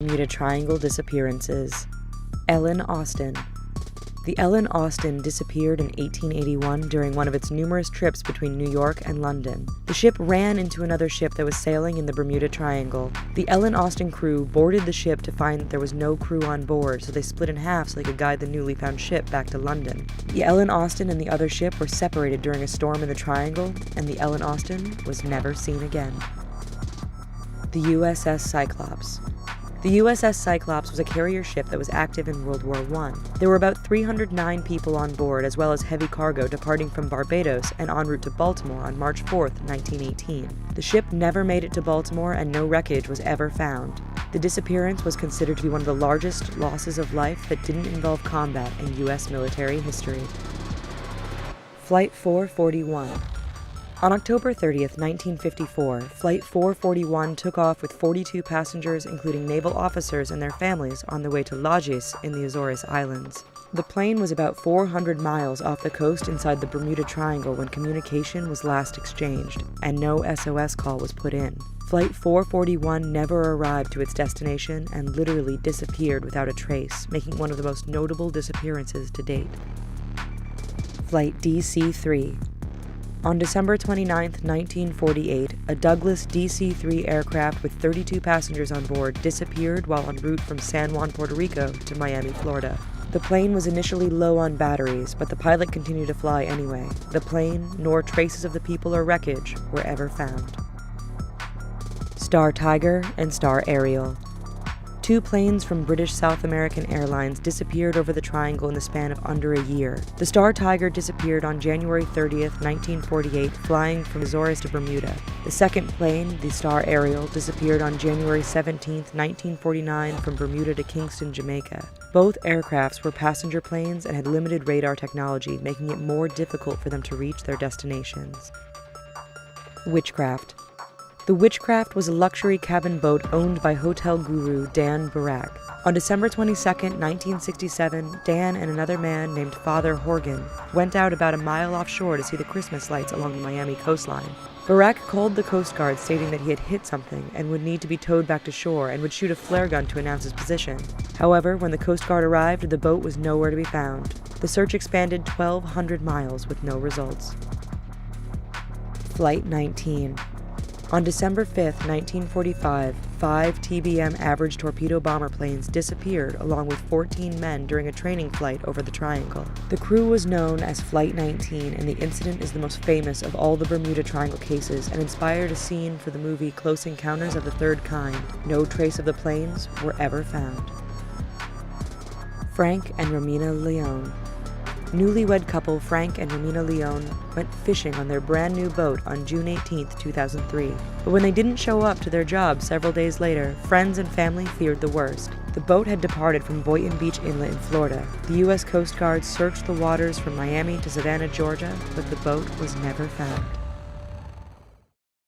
Bermuda Triangle disappearances. Ellen Austen. The Ellen Austen disappeared in 1881 during one of its numerous trips between New York and London. The ship ran into another ship that was sailing in the Bermuda Triangle. The Ellen Austen crew boarded the ship to find that there was no crew on board, so they split in half so they could guide the newly found ship back to London. The Ellen Austen and the other ship were separated during a storm in the Triangle, and the Ellen Austen was never seen again. The USS Cyclops. The USS Cyclops was a carrier ship that was active in World War I. There were about 309 people on board, as well as heavy cargo departing from Barbados and en route to Baltimore on March 4, 1918. The ship never made it to Baltimore, and no wreckage was ever found. The disappearance was considered to be one of the largest losses of life that didn't involve combat in U.S. military history. Flight 441. On October 30th, 1954, Flight 441 took off with 42 passengers, including naval officers and their families, on their way to Lagos in the Azores Islands. The plane was about 400 miles off the coast inside the Bermuda Triangle when communication was last exchanged, and no SOS call was put in. Flight 441 never arrived to its destination and literally disappeared without a trace, making one of the most notable disappearances to date. Flight DC-3. On December 29, 1948, a Douglas DC-3 aircraft with 32 passengers on board disappeared while en route from San Juan, Puerto Rico to Miami, Florida. The plane was initially low on batteries, but the pilot continued to fly anyway. The plane, nor traces of the people or wreckage, were ever found. Star Tiger and Star Ariel. Two planes from British South American Airlines disappeared over the Triangle in the span of under a year. The Star Tiger disappeared on January 30th, 1948, flying from Azores to Bermuda. The second plane, the Star Ariel, disappeared on January 17th, 1949, from Bermuda to Kingston, Jamaica. Both aircrafts were passenger planes and had limited radar technology, making it more difficult for them to reach their destinations. Witchcraft. The Witchcraft was a luxury cabin boat owned by hotel guru Dan Barak. On December 22, 1967, Dan and another man named Father Horgan went out about a mile offshore to see the Christmas lights along the Miami coastline. Barak called the Coast Guard stating that he had hit something and would need to be towed back to shore and would shoot a flare gun to announce his position. However, when the Coast Guard arrived, the boat was nowhere to be found. The search expanded 1,200 miles with no results. Flight 19. On December 5, 1945, 5 TBM average torpedo bomber planes disappeared along with 14 men during a training flight over the Triangle. The crew was known as Flight 19, and the incident is the most famous of all the Bermuda Triangle cases and inspired a scene for the movie Close Encounters of the Third Kind. No trace of the planes were ever found. Frank and Romina Leone. Newlywed couple Frank and Romina Leone went fishing on their brand new boat on June 18, 2003. But when they didn't show up to their job several days later, friends and family feared the worst. The boat had departed from Boynton Beach Inlet in Florida. The U.S. Coast Guard searched the waters from Miami to Savannah, Georgia, but the boat was never found.